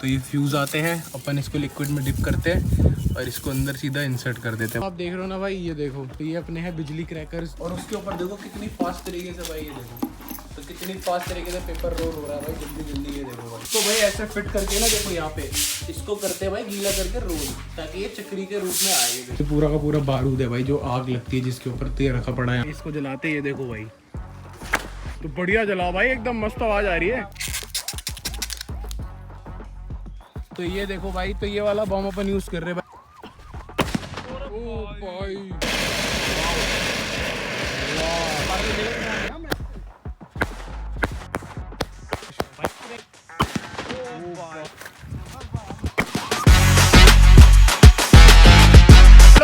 तो ये फ्यूज़ आते हैं, अपन इसको लिक्विड में डिप करते हैं और इसको अंदर सीधा इंसर्ट कर देते हैं। आप देख रहे हो ना भाई, ये देखो, तो ये अपने हैं बिजली क्रैकर्स और उसके ऊपर देखो कितनी फास्ट तरीके से भाई, ये देखो तो कितनी फास्ट तरीके से पेपर रोल हो रहा है भाई, जल्दी जल्दी। ये देखो भाई, तो भाई ऐसे फिट करके ना देखो यहाँ पे इसको करते हैं भाई गीला करके रोल, ताकि ये चक्री के रूप में आए। ये पूरा का पूरा बारूद है भाई, जो आग लगती है जिसके ऊपर तेल रखा पड़ा है, इसको जलाते हैं। ये देखो भाई, तो बढ़िया जलाओ भाई, एकदम मस्त आवाज आ रही है। तो ये देखो भाई, तो ये वाला बॉम्ब अपन यूज कर रहे हैं भाई।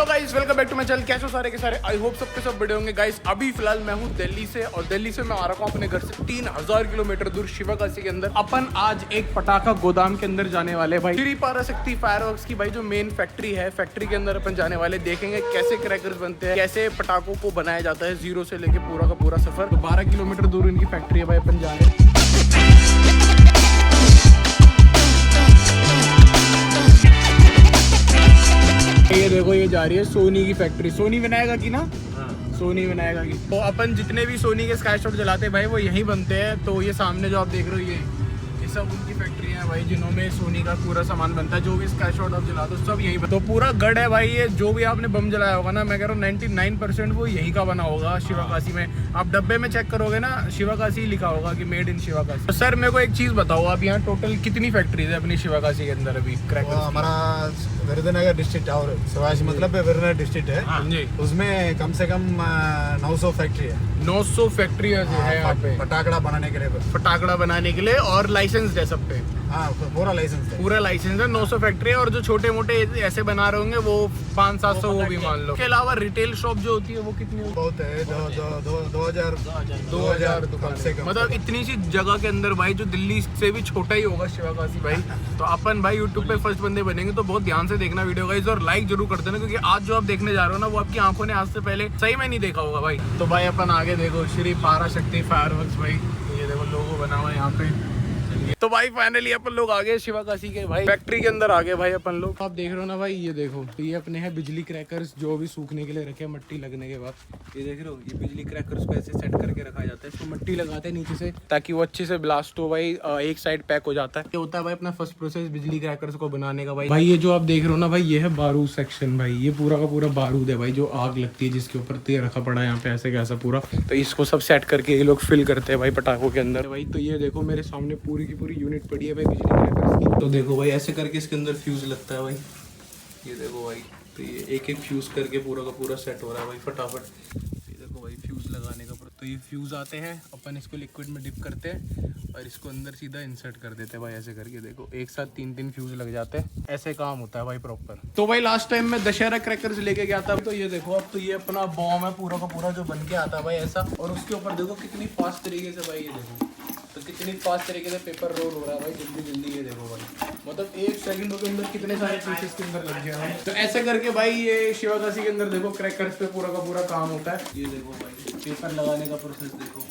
ओ भाई welcome back to my channel. कैसे हो सारे के सारे, आई होप सबके सब बड़े होंगे गाइस। अभी फिलहाल मैं हूँ दिल्ली से, और दिल्ली से मैं आ रखा हूँ अपने घर से 3000 किलोमीटर दूर शिवाकाशी के अंदर। अपन आज एक पटाखा गोदाम के अंदर जाने वाले भाई, श्री पराशक्ति फायरवर्क्स की भाई जो मेन फैक्ट्री है, फैक्ट्री के अंदर अपन जाने वाले, देखेंगे कैसे क्रैकर्स बनते हैं, कैसे पटाखों को बनाया जाता है जीरो से लेके पूरा का पूरा सफर। तो 12 किलोमीटर दूर इनकी फैक्ट्री है भाई, अपन जा रहे हैं। ये देखो, ये जा रही है सोनी की फैक्ट्री। सोनी बनाएगा की ना, सोनी बनाएगा की। तो अपन जितने भी सोनी के स्काई शॉट जलाते हैं भाई, वो यहीं बनते हैं। तो ये सामने जो आप देख रहे हो, ये सब उनकी फैक्ट्री है भाई, जिन्हों में सोनी का पूरा सामान बनता है। जो भी स्काई शॉट आप जलाते हो सब यहीं। तो पूरा गढ़ है भाई, ये जो भी आपने बम जलाया होगा ना, मैं कह रहा हूँ 99% वो यहीं का बना होगा शिवाकाशी में। आप डब्बे में चेक करोगे ना, शिवाकाशी लिखा होगा कि मेड इन शिवाकाशी। तो सर मेरे को एक चीज बताओ, आप यहाँ टोटल कितनी फैक्ट्रीज है अपनी शिवाकाशी के अंदर अभी क्रैकर्स? हमारा विरुद्धनगर डिस्ट्रिक्ट और शिवाजी मतलब विरुद्धनगर डिस्ट्रिक्ट है। हाँ जी, उसमें कम से कम 900 फैक्ट्री है। 900 फैक्ट्री है यहाँ पे पटाखड़ा बनाने के लिए, पटाखड़ा बनाने के लिए, और लाइसेंस है सब पे? हाँ, पूरा लाइसेंस है। पूरा लाइसेंस है। 900 फैक्ट्री है, और जो छोटे मोटे ऐसे बना रहे होंगे वो 500-700 वो भी मान लो। इसके अलावा रिटेल शॉप जो होती है वो कितनी होती है? बहुत है, 2000 दुकान से कम। मतलब इतनी सी जगह के अंदर भाई, जो दिल्ली से भी छोटा ही होगा शिवाकाशी भाई। तो अपन भाई यूट्यूब पे फर्स्ट बंदे बनेंगे, तो बहुत ध्यान से देखना वीडियो गाइस, और लाइक जरूर कर देना, क्योंकि आज जो आप देखने जा रहे हो ना, वो आपकी आंखों ने आज से पहले सही में नहीं देखा होगा भाई। तो भाई अपन आगे देखो, श्री पराशक्ति फायरवर्क्स भाई, ये देखो लोगो बना हुआ है यहाँ पे। तो भाई फाइनली अपन लोग आ गए शिवाकाशी के भाई फैक्ट्री के अंदर आ गए भाई अपन लोग। आप देख रहे हो ना भाई, ये देखो, तो ये अपने हैं बिजली क्रैकर्स, जो भी सूखने के लिए रखे हैं मट्टी लगने के बाद। ये देख रहे हो, ये बिजली क्रैकर्स को ऐसे सेट करके रखा जाता है। इसको मट्टी लगाते हैं नीचे से, ताकि वो अच्छे से ब्लास्ट हो भाई, एक साइड पैक हो जाता है। ये होता है भाई अपना फर्स्ट प्रोसेस बिजली क्रैकर्स को बनाने का भाई। ये जो आप देख रहे हो ना भाई, ये है बारूद सेक्शन भाई। ये पूरा का पूरा बारूद है भाई, जो आग लगती है जिसके ऊपर तेल रखा पड़ा है यहाँ पे ऐसे कैसा पूरा। तो इसको सब सेट करके ये लोग फिल करते हैं भाई पटाखों के अंदर भाई। तो ये देखो मेरे सामने पूरी की पूरी यूनिट पड़ी है भाई बिजली क्रैकर्स की। तो देखो भाई, ऐसे करके इसके अंदर फ्यूज लगता है भाई। ये देखो भाई, तो ये एक एक फ्यूज करके पूरा का पूरा सेट हो रहा है भाई फटाफट। ये देखो भाई, फ्यूज लगाने का, तो ये फ्यूज आते हैं, अपन इसको लिक्विड में डिप करते हैं और इसको अंदर सीधा इंसर्ट कर देते हैं भाई, ऐसे करके। देखो एक साथ 3-3 फ्यूज लग जाते हैं, ऐसे काम होता है भाई प्रॉपर। तो भाई लास्ट टाइम मैं दशहरा क्रैकर्स लेके गया था, तो ये देखो अब, तो ये अपना बॉम्ब है पूरा का पूरा जो बन के आता है भाई ऐसा। और उसके ऊपर देखो कितनी फास्ट तरीके से भाई, ये देखो तो कितनी फास्ट तरीके से पेपर रोल हो रहा है भाई, जल्दी जल्दी। ये देखो भाई, मतलब 1 सेकंड के अंदर कितने सारे पीसेस के अंदर लग गया है। तो ऐसे करके भाई ये शिवाकाशी के अंदर देखो क्रैकर्स पे पूरा का पूरा काम होता है। ये देखो भाई, पेपर लगाने का प्रोसेस देखो।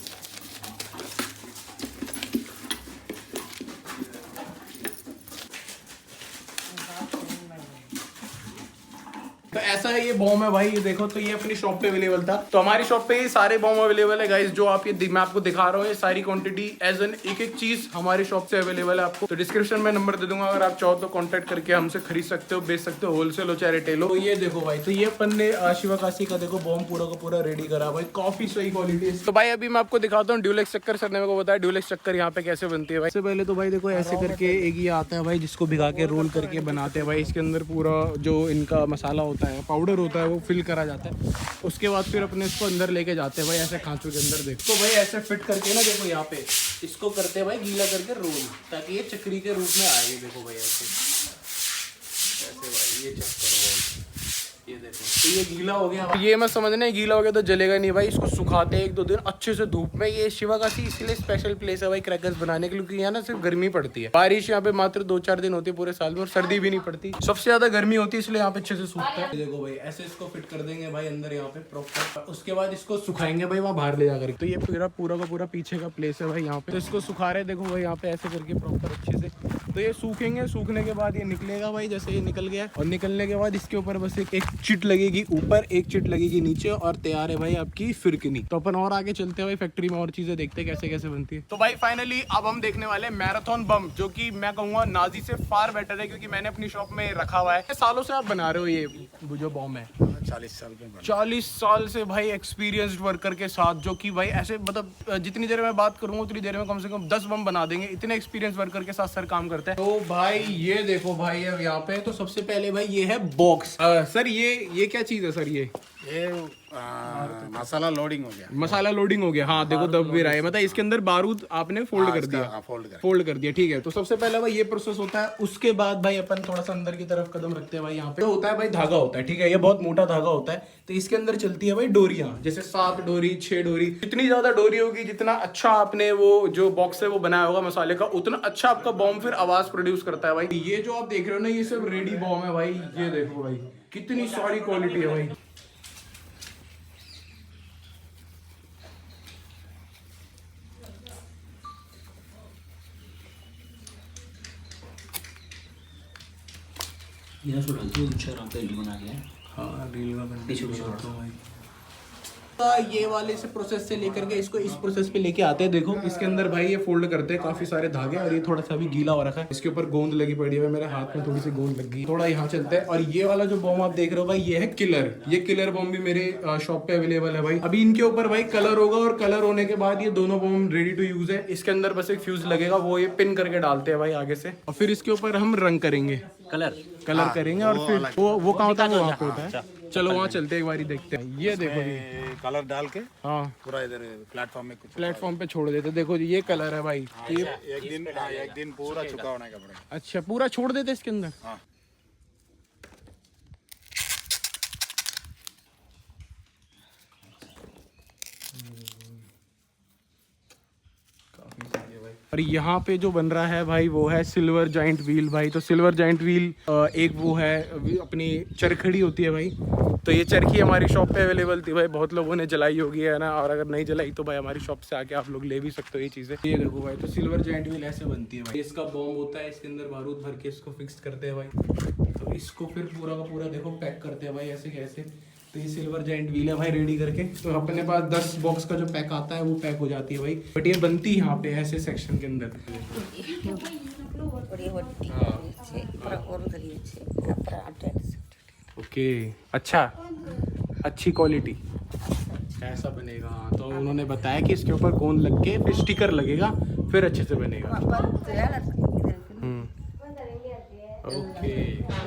तो ऐसा है ये बॉम्ब है भाई, ये देखो। तो ये अपनी शॉप पे अवेलेबल था, तो हमारी शॉप पे ये सारे बॉम्ब अवेलेबल है गाइस, जो आप ये मैं आपको दिखा रहा हूँ। ये सारी क्वांटिटी एज एन एक एक चीज हमारी शॉप से अवेलेबल है आपको। तो डिस्क्रिप्शन में नंबर दे दूंगा, अगर आप चाहो तो कांटेक्ट करके हमसे खरीद सकते हो, बेच सकते हो, होलसेल हो चाहे रिटेल हो। तो ये देखो भाई, तो ये अपन ने शिवाकाशी का देखो बॉम्ब पूरा का पूरा रेडी करा भाई, काफी सही क्वालिटी। तो भाई अभी मैं आपको दिखाता हूँ ड्यूलेक्स चक्कर। सर ने मेरे को बताया ड्यूलेक्स चक्कर यहाँ पे कैसे बनती है भाई। सबसे पहले तो भाई देखो ऐसे करके एक ये आता है भाई, जिसको भिगा के रोल करके बनाते हैं भाई। इसके अंदर पूरा जो इनका मसाला होता है, पाउडर होता है, वो फिल करा जाता है। उसके बाद फिर अपने इसको अंदर लेके जाते हैं भाई, ऐसे खांचों के अंदर। देखो तो भाई ऐसे फिट करके ना, देखो यहाँ पे इसको करते हैं भाई गीला करके रोल, ताकि ये चक्री के रूप में आए। देखो भाई ऐसे भाई, ये चेक करो भाई, ये देखो, तो ये गीला हो गया। ये मत समझना है गीला हो गया तो जलेगा नहीं भाई, इसको सुखाते हैं 1-2 दिन अच्छे से धूप में। ये शिवाकाशी इसलिए स्पेशल प्लेस है भाई क्रैकर्स बनाने के लिए, क्योंकि यहाँ ना सिर्फ गर्मी पड़ती है। बारिश यहाँ पे मात्र 2-4 दिन होती है पूरे साल में, और सर्दी भी नहीं पड़ती। सबसे ज्यादा गर्मी होती है, इसलिए यहाँ पे अच्छे से सूखता है। देखो भाई ऐसे इसको फिट कर देंगे भाई अंदर यहाँ पे प्रॉपर। उसके बाद इसको सुखाएंगे भाई वहाँ बाहर ले जाकर। तो ये पूरा का पूरा पीछे का प्लेस है भाई यहाँ पे, तो इसको सुखा रहे। देखो भाई यहाँ पे ऐसे करके प्रॉपर अच्छे से तो ये सूखेंगे, सूखने के बाद ये निकलेगा भाई, जैसे ये निकल गया और निकलने के बाद इसके ऊपर बस एक चिट लगेगी ऊपर, एक चिट लगेगी नीचे और तैयार है भाई आपकी फिरकनी। तो अपन और आगे चलते हैं भाई फैक्ट्री में और चीजें देखते हैं कैसे कैसे बनती है। तो भाई फाइनली अब हम देखने वाले मैराथन बम, जो कि मैं कहूँगा नाजी से फार बेटर है, क्योंकि मैंने अपनी शॉप में रखा हुआ है। सालों से आप बना रहे हो ये जो बम है? 40 साल के 40 साल से भाई एक्सपीरियंस्ड वर्कर के साथ, जो कि भाई ऐसे मतलब जितनी देर में बात करूंगा उतनी देर में कम से कम 10 बम बना देंगे, इतने एक्सपीरियंस वर्कर के साथ सर काम करते हैं। तो भाई ये देखो भाई अब यहाँ पे तो सबसे पहले भाई ये है बॉक्स। सर ये क्या चीज है सर? ये मसाला लोडिंग हो गया। मसाला लोडिंग हो गया। हाँ देखो दब भी रहा है, मतलब इसके अंदर बारूद आपने फोल्ड कर दिया, फोल्ड कर दिया, ठीक है। तो सबसे पहले भाई ये प्रोसेस होता है। उसके बाद भाई अपन थोड़ा सा अंदर की तरफ कदम रखते हैं भाई। यहाँ पे तो होता है भाई धागा होता है, ठीक है, ये बहुत मोटा धागा होता है। तो इसके अंदर चलती है भाई डोरियां, जैसे 7 डोरी 6 डोरी। जितनी ज्यादा डोरी होगी, जितना अच्छा आपने वो जो बॉक्स है वो बनाया होगा मसाले का, उतना अच्छा आपका बॉम्ब फिर आवाज प्रोड्यूस करता है भाई। ये जो आप देख रहे हो ना, ये सब रेडी बॉम्ब है भाई। ये देखो भाई कितनी सारी क्वालिटी है भाई। हाँ रील का ये वाले से प्रोसेस से लेकर के इसको इस प्रोसेस पे लेके आते हैं। देखो इसके अंदर भाई ये फोल्ड करते हैं काफी सारे धागे, और ये थोड़ा सा भी गीला हो रखा है। इसके ऊपर गोंद लगी पड़ी है, मेरे हाथ में थोड़ी सी गोंद लग गई, थोड़ा यहाँ चलता है। और ये वाला जो बॉम्ब आप देख रहे हो भाई, ये है किलर। ये किलर बॉम्ब भी मेरे शॉप पे अवेलेबल है भाई। अभी इनके ऊपर भाई कलर होगा, और कलर होने के बाद ये दोनों बॉम्ब रेडी टू यूज है। इसके अंदर बस एक फ्यूज लगेगा, वो ये पिन करके डालते हैं भाई आगे से, और फिर इसके ऊपर हम रंग करेंगे, कलर करेंगे। और फिर वो कहाँ होता है? वहाँ पे होता है। चलो वहाँ चलते हैं, एक बारी देखते हैं। ये देखो जी कलर डाल के हाँ पूरा इधर प्लेटफॉर्म में प्लेटफॉर्म पे छोड़ देते। देखो जी ये कलर है भाई। ये एक दिन पूरा चुका होने का पड़ेगा। अच्छा पूरा छोड़ देते इसके अंदर? हाँ। और यहाँ पे जो बन रहा है भाई वो है सिल्वर जॉइंट व्हील भाई। तो सिल्वर जॉइंट व्हील एक वो है अपनी चरखड़ी होती है भाई। तो ये चरखी हमारी शॉप पे अवेलेबल थी भाई, बहुत लोगों ने जलाई होगी है ना, और अगर नहीं जलाई तो भाई हमारी शॉप से आके आप लोग ले भी सकते हो ये चीज़ें। ये देखो भाई, तो सिल्वर जॉइंट व्हील ऐसे बनती है भाई। इसका बॉम्ब होता है, इसके अंदर बारूद भर के इसको फिक्स करते हैं भाई। तो इसको फिर पूरा का पूरा देखो पैक करते हैं भाई ऐसे कैसे। तो ये सिल्वर जॉइंट व्हील है भाई रेडी करके। तो अपने पास 10 बॉक्स का जो पैक आता है वो पैक हो जाती है भाई। बट ये बनती है यहाँ पे ऐसे सेक्शन के अंदर। ओके अच्छा, अच्छी क्वालिटी ऐसा बनेगा। तो उन्होंने बताया कि इसके ऊपर गोंद लग के फिर स्टिकर लगेगा, फिर अच्छे से बनेगा। Okay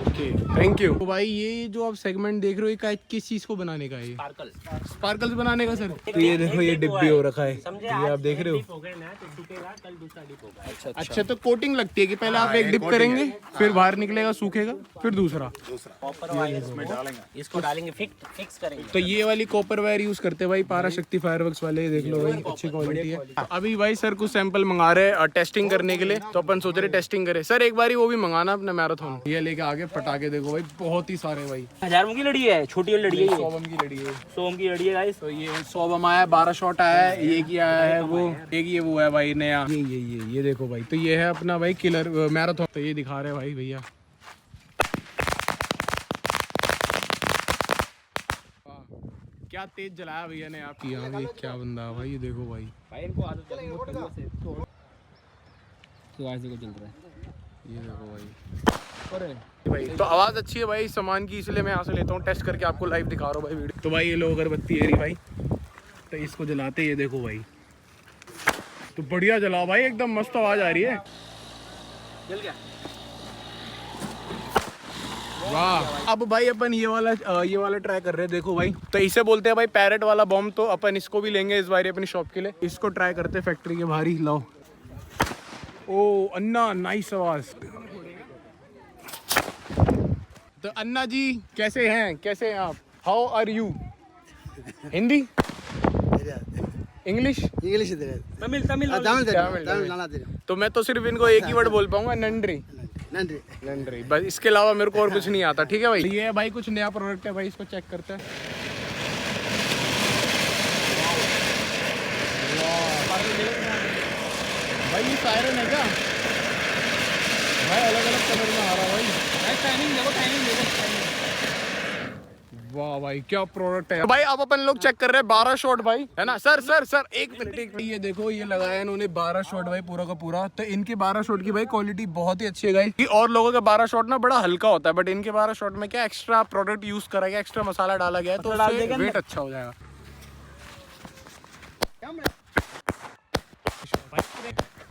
okay thank you. तो भाई ये जो आप सेगमेंट देख रहे हो, किस चीज को बनाने का है? ये स्पार्कल्स बनाने का सर। तो ये देखो ये डिब्बी हो रखा है, ये आप देख रहे हो। अच्छा तो कोटिंग लगती है कि पहले आप एक डिप करेंगे, फिर बाहर निकलेगा, सूखेगा, फिर दूसरा इसको डालेंगे, फिक्स करेंगे। तो ये वाली कॉपर वायर यूज करते हैं भाई, पारा शक्ति फायरवर्क्स वाले। देख लो भाई अच्छी क्वालिटी है। अभी भाई सर कुछ सैंपल मंगा रहे हैं टेस्टिंग करने के लिए, तो अपन सोच रहे टेस्टिंग करें। सर एक बारी वो भी मंगाना अपने मैराथन। ये लेके आगे पटाखे देखो भाई, बहुत ही सारे भाई। 1000 बम की लड़ी है, छोटी वाली लड़ी है, 100 बम की लड़ी है, 100 बम की लड़ी है गाइस। तो ये 100 बम आया, 12 शॉट आया है, ये किया है वो, एक ये वो है भाई नया। ये देखो भाई, तो ये है अपना भाई किलर मैराथन। तो ये दिखा रहे हैं भाई भैया, क्या तेज जलाया भैया ने आपकी। यहाँ भी क्या बंदा है भाई, ये देखो भाई। इनको आदत है बहुत पहले से, तो आज देखो चल रहा है। ये देखो भाई, भाई तो आवाज़ अच्छी है भाई सामान की, इसलिए मैं यहाँ से लेता हूँ, टेस्ट करके आपको लाइव दिखा रहा हूँ भाई वीडियो। तो भाई ये लो अगरबत्ती है भाई, तो इसको जलाते, ये देखो भाई, तो बढ़िया जलाओ भाई, एकदम मस्त आवाज़ आ रही है। जल गया। वाह। अब भाई अपन ये वाला ट्राई कर रहे हैं, देखो भाई। तो इसे बोलते हैं भाई पैरेट वाला बॉम्ब। तो अपन इसको भी लेंगे इस बार अपनी शॉप के लिए। इसको ट्राई करते हैं फैक्ट्री के बाहर ही। लाओ। ओ अन्ना, नाइस आवाज। तो अन्ना जी कैसे हैं आप? How are you? Hindi, English? Tamil. तो मैं तो सिर्फ इनको एक ही वर्ड बोल पाऊंगा, नंड्री। बस इसके अलावा मेरे को और कुछ नहीं आता। ठीक है भाई, ये भाई कुछ नया प्रोडक्ट है भाई, इसको चेक करते हैं। भाई ये सायरन है क्या? भाई अलग अलग कलर में आ रहा भाई। टाइमिंग देखो, टाइमिंग देखो। वाह भाई क्या प्रोडक्ट है भाई। अब अपन लोग चेक कर रहे हैं 12 शॉट भाई, है ना सर? एक मिनट ये देखो, ये लगाया इन्होंने 12 शॉट भाई, पूरा का पूरा। तो इनके 12 शॉट की भाई क्वालिटी बहुत ही अच्छी है गाइस। और लोगों के 12 शॉट ना बड़ा हल्का होता है, बट इनके 12 शॉट में क्या एक्स्ट्रा प्रोडक्ट यूज करा गया, एक्स्ट्रा मसाला डाला गया है, तो उससे वेट अच्छा हो जाएगा।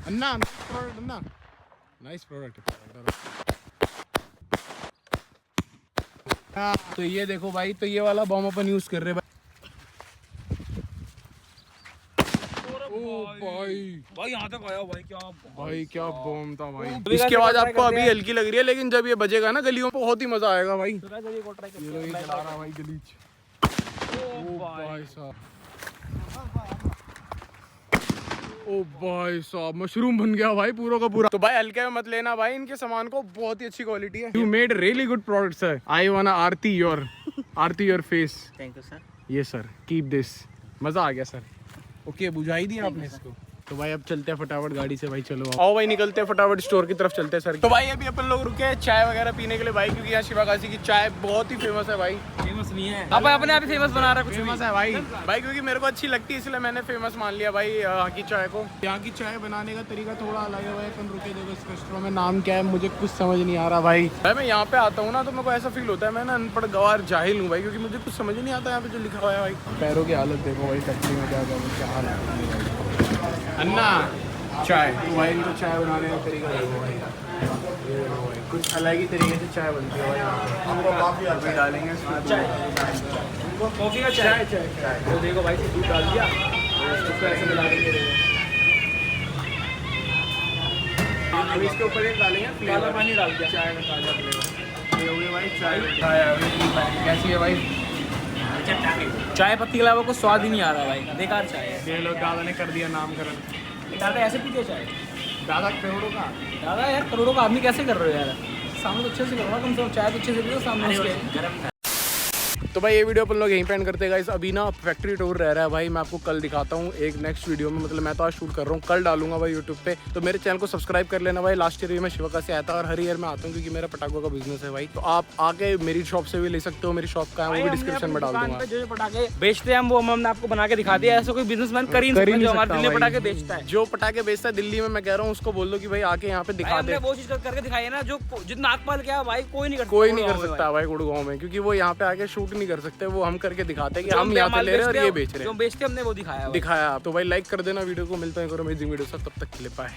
अन्ना नाइस प्रोडक्ट। तो ये देखो भाई, तो ये वाला बॉम्ब अपन यूज कर रहे हैं भाई यहाँ तक आया भाई, क्या बॉम्ब था भाई। इसके बाद आपको अभी हल्की लग रही है, लेकिन जब ये बजेगा ना गलियों में बहुत ही मजा आएगा भाई। ये चला रहा भाई गलीच। भाई साहब, ओ भाई साहब मशरूम बन गया भाई पूरा का पूरा। तो भाई हल्के में मत लेना भाई, इनके सामान को बहुत ही अच्छी क्वालिटी है। You made really good product sir. I वांना Aarti your face. Thank you sir. ये सर कीप दिस। मजा आ गया सर। ओके बुझाई दिया आपने इसको। तो भाई अब चलते हैं फटाफट गाड़ी से भाई, चलो आओ भाई निकलते हैं फटाफट स्टोर की तरफ चलते हैं सर। तो भाई अभी अपन लोग रुके हैं चाय वगैरह पीने के लिए भाई, क्योंकि यहाँ शिवाकाशी की चाय बहुत ही फेमस है भाई। फेमस नहीं है, अब अपने आप ही फेमस बना रहा है। कुछ फेमस है भाई क्योंकि मेरे को अच्छी लगती है, इसलिए मैंने फेमस मान लिया भाई यहाँ की चाय को। यहाँ की चाय बनाने का तरीका थोड़ा अलग है भाई। अपन रुके, देखो इस रेस्टोरेंट में नाम क्या है मुझे कुछ समझ नहीं आ रहा भाई। मैं यहाँ पे आता हूँ ना तो मेरे को ऐसा फील होता है मैं ना अनपढ़ गवार जाहिल हूँ भाई, क्योंकि मुझे कुछ समझ नहीं आता यहाँ पे जो लिखा हुआ है भाई। पैरों की हालत देखो भाई, टैक्सी में क्या हाल है। अन्ना चाय, तो भाई इनको चाय बनाने का तरीका देखो भाई, कुछ अलग ही तरीके से चाय बनती है भाई। हमको काफ़ी अभी डालेंगे कॉफी का चाय। तो देखो भाई, दूध डाल दिया, उसको ऐसे मिला देंगे। अभी इसके ऊपर एक डालेंगे काला पानी डाल दिया, चाय में ताजा फ्लेवर। ये हो गया भाई चाय। कैसी है भाई चाय पत्ती के अलावा कुछ स्वाद ही नहीं आ रहा भाई, बेकार चाय है। ये लोग दादा ने कर दिया नामकरण। दादा ऐसे पीते चाय? दादा करोड़ों का दादा यार करोड़ों का आदमी कैसे कर रहे हो यार? सामने तो अच्छे से करो ना, कम से कम चाय तो अच्छे से पियो सामने उसके। तो भाई ये वीडियो अपन लोग यहीं पे एंड करते हैं गाइस। अभी ना फैक्ट्री टूर रह रहा है भाई, मैं आपको कल दिखाता हूँ एक नेक्स्ट वीडियो में। मतलब मैं तो आज शूट कर रहा हूँ, कल डालूंगा भाई यूट्यूब पे। तो मेरे चैनल को सब्सक्राइब कर लेना भाई। लास्ट ईयर भी मैं शिवाकाशी आया था और हर ईयर में आता हूँ, क्योंकि मेरा पटाखों का बिजनेस है भाई। तो आप आके मेरी शॉप से भी ले सकते हो, मेरी शॉप का है वो भी डिस्क्रिप्शन में डाल दूंगा। जो पटाखे बेचते हैं वो हमने आपको बना के दिखा दिया। ऐसा कोई बिजनेसमैन कर ही नहीं जो हमारे दिल्ली पटाखे बेचता है। जो पटाखे बेचता है दिल्ली में, मैं कह रहा हूँ उसको बोल दो कि भाई आके यहाँ पे दिखा दे। वो चीज करके दिखाई है ना, जो जितना नागपाल क्या भाई कोई नहीं कर सकता भाई गुड़गांव में, क्योंकि वो यहाँ पे आके शूट नहीं कर सकते। वो हम करके दिखाते हैं कि हम यहाँ पे ले रहे हैं और ये बेच रहे हैं। जो बेचते हमने वो दिखाया। तो भाई लाइक कर देना वीडियो को। मिलते हैं एक और अमेजिंग वीडियो से, तब तक के लिए बाय।